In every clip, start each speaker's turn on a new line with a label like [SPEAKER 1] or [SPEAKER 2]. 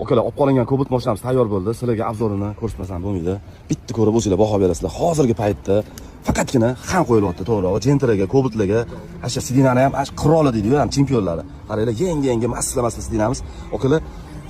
[SPEAKER 1] Okalar, olib qolingan Cobalt mashinamiz tayyor bo'ldi. Sizlarga obzorini ko'rsatmasam bo'lmaydi. Bitta ko'rib o'zingizlar baho berasizlar. Hozirgi paytda faqatgina ham qo'yilyapti, to'g'ri. Gentraga, Cobaltlarga, asha Sidinani ham qiroli deydi-ku, ham chempionlari. Qaranglar, yangi masla Sidinamiz. Okalar,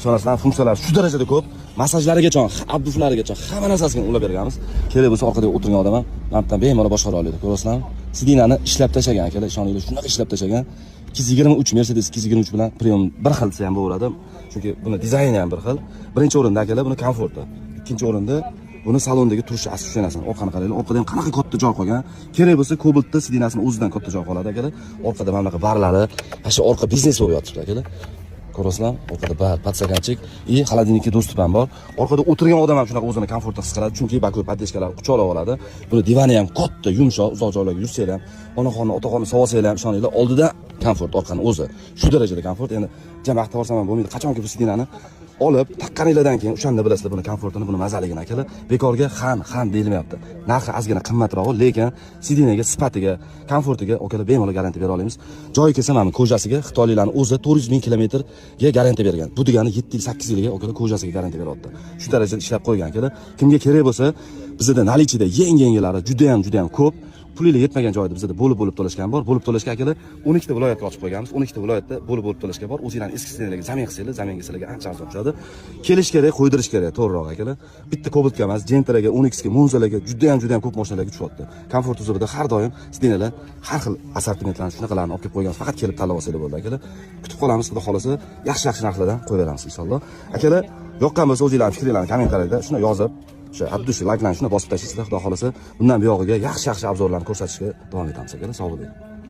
[SPEAKER 1] shunaqalar funksiyalari shu darajada ko'p. Massajlarigacha, abduflarigacha hamma narsasini ulab berganmiz. Kerak bo'lsa orqada o'tirgan odam ham mandan bemalol boshqara oladi. Ko'rasizlarmi? Sidinani ishlab tashlagan akalar, ishoninglar, shunaqa ishlab tashlagan. 223 Mercedes 223 bilan premium bir xil desa ham bo'laveradi. Chunki buni dizayni ham bir xil. Birinchi o'rinda akalar buni komforti. Ikkinchi o'rinda buni salondagi turish asoslanasini. Orqani qaranglar, orqada ham qanaqa katta joy qolgan. Kerak bo'lsa Cobaltda Sidinasini o'zidan katta joy qoladi akalar. Orqada mana bunaqa barlari, shu orqa biznes bo'lib yotibdi akalar. Ko'rasizlar, orqada bar, patsakanchik, xolodilnikka do'sti ham bor. Orqada o'tirgan odam ham shunaqa o'zini komfortda his qiladi, chunki bako'y podeshkalar quchoqlab oladi. Buni divani ham katta, yumshoq, uzoq joylarga yursanglar ham, onaxonni, otaxonni sovosanglar ham, ishoninglar, oldida komfort, orqani o'zi. Shu darajada komfort. Endi jam vaqtda borsam ham bo'lmaydi. Qachonki bu Sidinani olib, taqqaninglardan keyin o'shanda bilasizlar buni komfortini, buni mazaligini akalar. Bekorga ham deyilmayapti. Narxi ozgina qimmatroq, lekin Sidinaga, sifatiga, komfortiga okalar bemalol garantiya bera olamiz. Joyi kelsa mana ko'jasiga Xitoyliklarning o'zi 400 ming kilometrga garantiya bergan. Bu degani 7 yil, 8 yilga okalar ko'jasiga garantiya beryapti. Shu darajada ishlab qo'ygan akalar. Kimga kerak bo'lsa, bizda nalichida yengilari juda ham ko'p. Puliga yetmagan joyda bizda bo'lib to'lashgan bor. Bo'lib to'lashga akalar 12 ta viloyatga ochib qo'yganmiz. 12 ta viloyatda bo'lib to'lashga bor. O'zingizlarning eski Sidinalarga zamin qilsanglar, zaminga sizlarga ancha arzon tushadi. Kelish kerak, qo'ydirish kerak, to'g'riroq akalar. Bitta Cobaltga emas, Gentraga, Onixga, Monzalarga juda ham ko'p mashinalarga tushyapti. Komfort uzrida har doim Sidinalar har xil assortimentlarni shunaqalarni olib kelib qo'yganmiz. Faqat kelib tanlab olsanglar bo'ladi akalar. Kutib qolamiz, xudo xolasa, yaxshi narxlardan qo'yib beramiz inshaalloh. Akalar, yoqqan bo'lsa o'zingizlarning fikringizni kommentariyada shuni yozib, o'sha abdushi layklarni shuni bosib tashlaysizlar, xudo xolasa bundan buyog'iga yaxshi obzorlarni ko'rsatishga davom etamiz akalar. Sog' bo'ling.